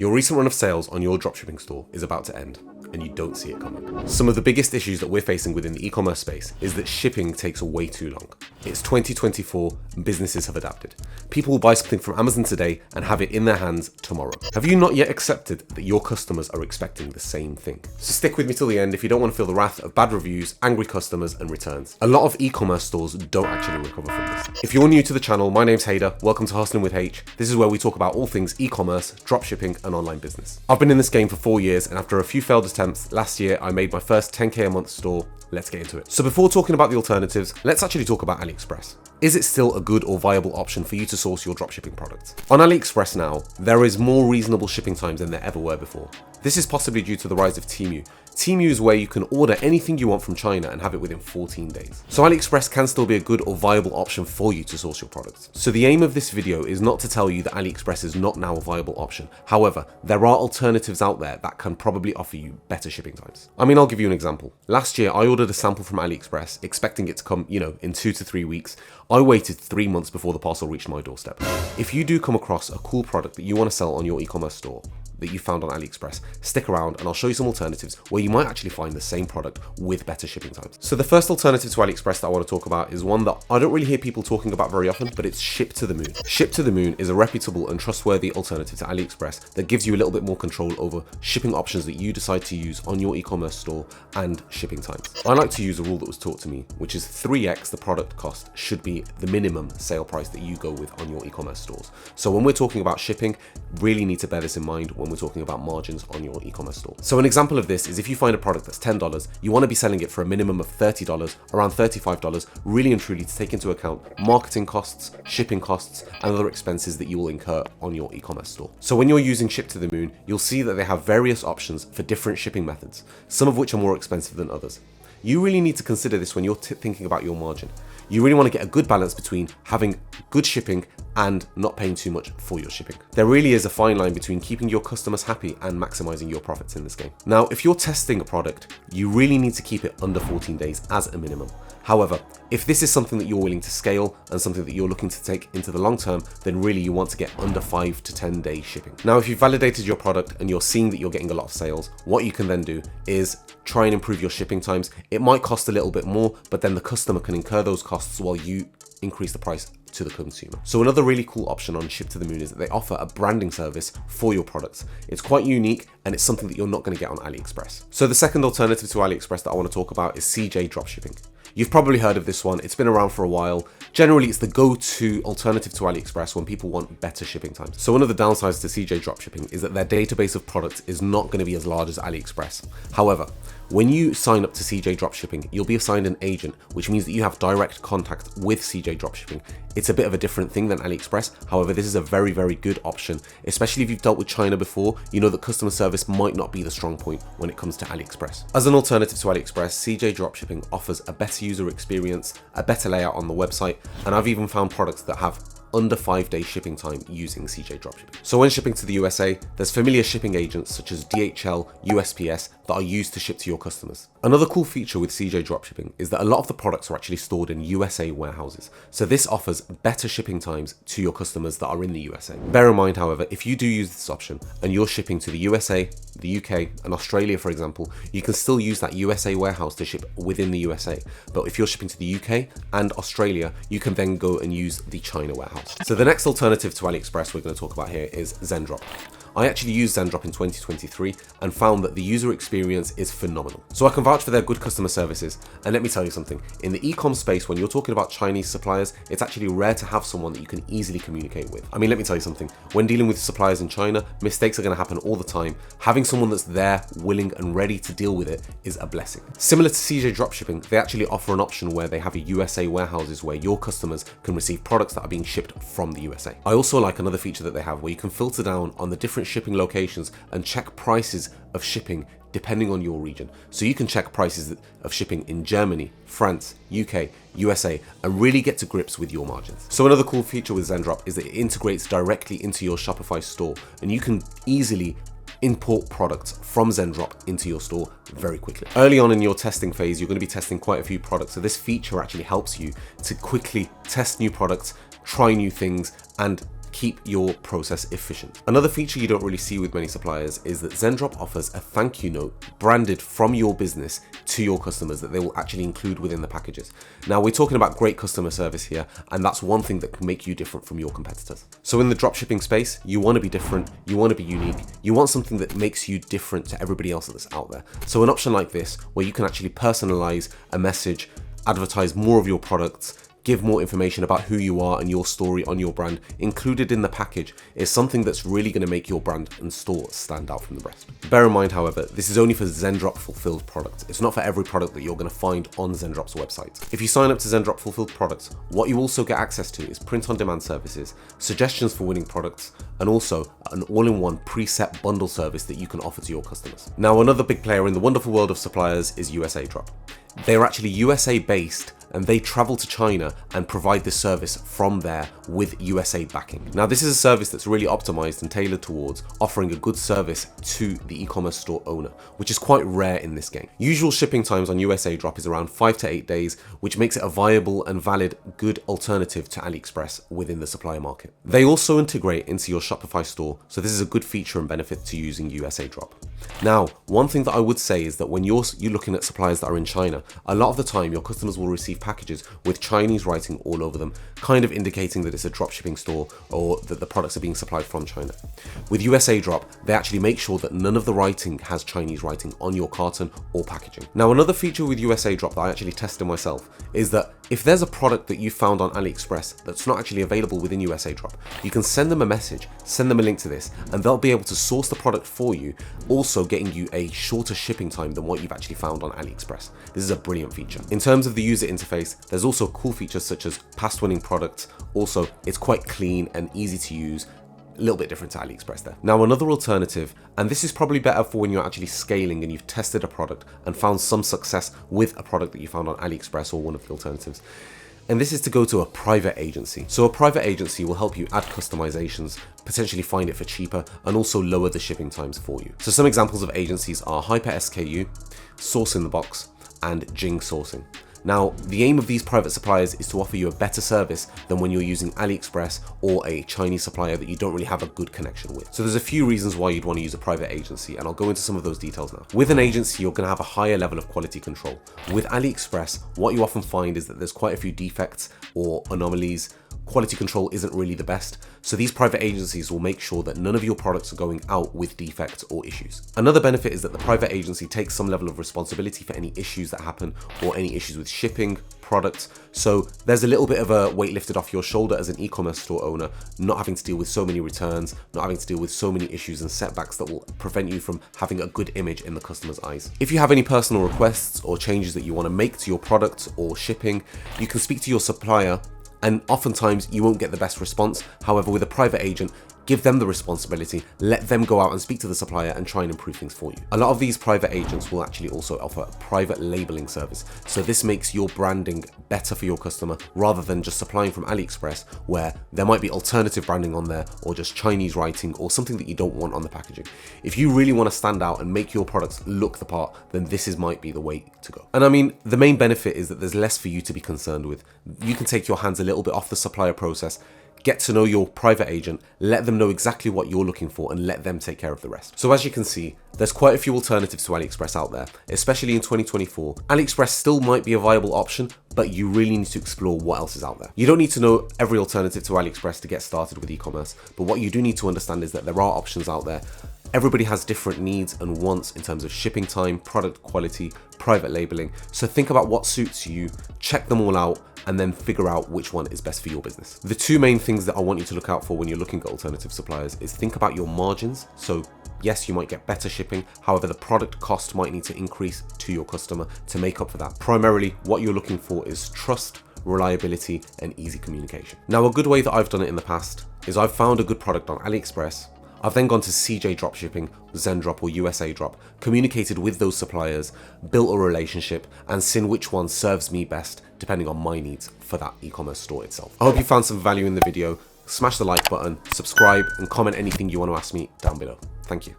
Your recent run of sales on your dropshipping store is about to end, and you don't see it coming. Some of the biggest issues that we're facing within the e-commerce space is that shipping takes way too long. It's 2024 and businesses have adapted. People will buy something from Amazon today and have it in their hands tomorrow. Have you not yet accepted that your customers are expecting the same thing? So stick with me till the end if you don't want to feel the wrath of bad reviews, angry customers, and returns. A lot of e-commerce stores don't actually recover from this. If you're new to the channel, my name's Hader. Welcome to Hustling with H. This is where we talk about all things e-commerce, dropshipping, and online business. I've been in this game for 4 years, and after a few failed attempts, last year I made my first 10K a month store. Let's get into it. So before talking about the alternatives, let's actually talk about Aliexpress. Is it still a good or viable option for you to source your dropshipping products? On Aliexpress now, there is more reasonable shipping times than there ever were before. This is possibly due to the rise of Temu. Temu is where you can order anything you want from China and have it within 14 days. So Aliexpress can still be a good or viable option for you to source your products. So the aim of this video is not to tell you that Aliexpress is not now a viable option. However, there are alternatives out there that can probably offer you better shipping times. I mean, I'll give you an example. Last year, I ordered a sample from Aliexpress, expecting it to come, in 2 to 3 weeks. I waited 3 months before the parcel reached my doorstep. If you do come across a cool product that you want to sell on your e-commerce store, that you found on Aliexpress, stick around and I'll show you some alternatives where you might actually find the same product with better shipping times. So the first alternative to Aliexpress that I want to talk about is one that I don't really hear people talking about very often, but it's Ship to the Moon. Ship to the Moon is a reputable and trustworthy alternative to Aliexpress that gives you a little bit more control over shipping options that you decide to use on your e-commerce store and shipping times. I like to use a rule that was taught to me, which is 3x the product cost should be the minimum sale price that you go with on your e-commerce stores. So when we're talking about shipping, really need to bear this in mind when we're talking about margins on your e-commerce store. So an example of this is if you find a product that's $10, you want to be selling it for a minimum of $30, around $35, really and truly to take into account marketing costs, shipping costs, and other expenses that you will incur on your e-commerce store. So when you're using Ship to the Moon, you'll see that they have various options for different shipping methods, some of which are more expensive than others. You really need to consider this when you're thinking about your margin. You really want to get a good balance between having good shipping and not paying too much for your shipping. There really is a fine line between keeping your customers happy and maximizing your profits in this game. Now, if you're testing a product, you really need to keep it under 14 days as a minimum. However, if this is something that you're willing to scale and something that you're looking to take into the long term, then really you want to get under 5 to 10 day shipping. Now, if you've validated your product and you're seeing that you're getting a lot of sales, what you can then do is try and improve your shipping times. It might cost a little bit more, but then the customer can incur those costs while you increase the price to the consumer. So another really cool option on Ship to the Moon is that they offer a branding service for your products. It's quite unique and it's something that you're not going to get on Aliexpress. So the second alternative to Aliexpress that I want to talk about is CJ Dropshipping. You've probably heard of this one. It's been around for a while. Generally, it's the go-to alternative to Aliexpress when people want better shipping times. So one of the downsides to CJ Dropshipping is that their database of products is not going to be as large as Aliexpress. However, when you sign up to CJ Dropshipping, you'll be assigned an agent, which means that you have direct contact with CJ Dropshipping. It's a bit of a different thing than Aliexpress. However, this is a very, very good option, especially if you've dealt with China before. You know that customer service might not be the strong point when it comes to Aliexpress. As an alternative to Aliexpress, CJ Dropshipping offers a better user experience, a better layout on the website, and I've even found products that have under 5 day shipping time using CJ Dropshipping. So when shipping to the USA, there's familiar shipping agents such as DHL, USPS that are used to ship to your customers. Another cool feature with CJ Dropshipping is that a lot of the products are actually stored in USA warehouses. So this offers better shipping times to your customers that are in the USA. Bear in mind, however, if you do use this option and you're shipping to the USA, the UK, and Australia, for example, you can still use that USA warehouse to ship within the USA. But if you're shipping to the UK and Australia, you can then go and use the China warehouse. So the next alternative to Aliexpress we're going to talk about here is Zendrop. I actually used Zendrop in 2023 and found that the user experience is phenomenal. So I can vouch for their good customer services. And let me tell you something, in the e-com space, when you're talking about Chinese suppliers, it's actually rare to have someone that you can easily communicate with. I mean, let me tell you something, when dealing with suppliers in China, mistakes are going to happen all the time. Having someone that's there, willing and ready to deal with it is a blessing. Similar to CJ Dropshipping, they actually offer an option where they have a USA warehouses where your customers can receive products that are being shipped from the USA. I also like another feature that they have where you can filter down on the different shipping locations and check prices of shipping depending on your region. So you can check prices of shipping in Germany, France, UK, USA, and really get to grips with your margins. So another cool feature with Zendrop is that it integrates directly into your Shopify store, and you can easily import products from Zendrop into your store very quickly. Early on in your testing phase, you're going to be testing quite a few products. So this feature actually helps you to quickly test new products, try new things, and keep your process efficient. Another feature you don't really see with many suppliers is that Zendrop offers a thank you note branded from your business to your customers that they will actually include within the packages. Now, we're talking about great customer service here, and that's one thing that can make you different from your competitors. So in the dropshipping space, you want to be different, you want to be unique, you want something that makes you different to everybody else that's out there. So an option like this, where you can actually personalize a message, advertise more of your products, give more information about who you are and your story on your brand included in the package, is something that's really going to make your brand and store stand out from the rest. Bear in mind, however, this is only for Zendrop fulfilled products. It's not for every product that you're going to find on Zendrop's website. If you sign up to Zendrop fulfilled products, what you also get access to is print on demand services, suggestions for winning products, and also an all-in-one preset bundle service that you can offer to your customers. Now, another big player in the wonderful world of suppliers is USA Drop. They're actually USA based, and they travel to China and provide this service from there with USA backing. Now, this is a service that's really optimized and tailored towards offering a good service to the e-commerce store owner, which is quite rare in this game. Usual shipping times on USA Drop is around 5 to 8 days, which makes it a viable and valid good alternative to Aliexpress within the supplier market. They also integrate into your Shopify store, so this is a good feature and benefit to using USA Drop. Now, one thing that I would say is that when you're looking at suppliers that are in China, a lot of the time your customers will receive packages with Chinese writing all over them, kind of indicating that it's a dropshipping store or that the products are being supplied from China. With USA Drop, they actually make sure that none of the writing has Chinese writing on your carton or packaging. Now, another feature with USA Drop that I actually tested myself is that if there's a product that you found on AliExpress that's not actually available within USA Drop, you can send them a message, send them a link to this, and they'll be able to source the product for you, also getting you a shorter shipping time than what you've actually found on AliExpress. This is a brilliant feature. In terms of the user interface, there's also cool features such as past winning products. Also, it's quite clean and easy to use, a little bit different to AliExpress there. Now, another alternative, and this is probably better for when you're actually scaling and you've tested a product and found some success with a product that you found on AliExpress or one of the alternatives. And this is to go to a private agency. So a private agency will help you add customizations, potentially find it for cheaper, and also lower the shipping times for you. So some examples of agencies are Hyper SKU, Source in the Box, and Jing Sourcing. Now, the aim of these private suppliers is to offer you a better service than when you're using AliExpress or a Chinese supplier that you don't really have a good connection with. So there's a few reasons why you'd want to use a private agency, and I'll go into some of those details now. With an agency, you're going to have a higher level of quality control. With AliExpress, what you often find is that there's quite a few defects or anomalies. Quality control isn't really the best, so these private agencies will make sure that none of your products are going out with defects or issues. Another benefit is that the private agency takes some level of responsibility for any issues that happen or any issues with shipping, products, so there's a little bit of a weight lifted off your shoulder as an e-commerce store owner, not having to deal with so many returns, not having to deal with so many issues and setbacks that will prevent you from having a good image in the customer's eyes. If you have any personal requests or changes that you want to make to your product or shipping, you can speak to your supplier, and oftentimes you won't get the best response. However, with a private agent, give them the responsibility, let them go out and speak to the supplier and try and improve things for you. A lot of these private agents will actually also offer a private labeling service. So this makes your branding better for your customer rather than just supplying from AliExpress, where there might be alternative branding on there or just Chinese writing or something that you don't want on the packaging. If you really want to stand out and make your products look the part, then might be the way to go. And I mean, the main benefit is that there's less for you to be concerned with. You can take your hands a little bit off the supplier process, get to know your private agent, let them know exactly what you're looking for, and let them take care of the rest. So as you can see, there's quite a few alternatives to AliExpress out there, especially in 2024. AliExpress still might be a viable option, but you really need to explore what else is out there. You don't need to know every alternative to AliExpress to get started with e-commerce, but what you do need to understand is that there are options out there. Everybody has different needs and wants in terms of shipping time, product quality, private labeling. So think about what suits you, check them all out, and then figure out which one is best for your business. The two main things that I want you to look out for when you're looking at alternative suppliers is think about your margins. So yes, you might get better shipping. However, the product cost might need to increase to your customer to make up for that. Primarily, what you're looking for is trust, reliability, and easy communication. Now, a good way that I've done it in the past is I've found a good product on AliExpress. I've then gone to CJ Dropshipping, Zendrop, or USA Drop, communicated with those suppliers, built a relationship, and seen which one serves me best depending on my needs for that e-commerce store itself. I hope you found some value in the video. Smash the like button, subscribe, and comment anything you want to ask me down below. Thank you.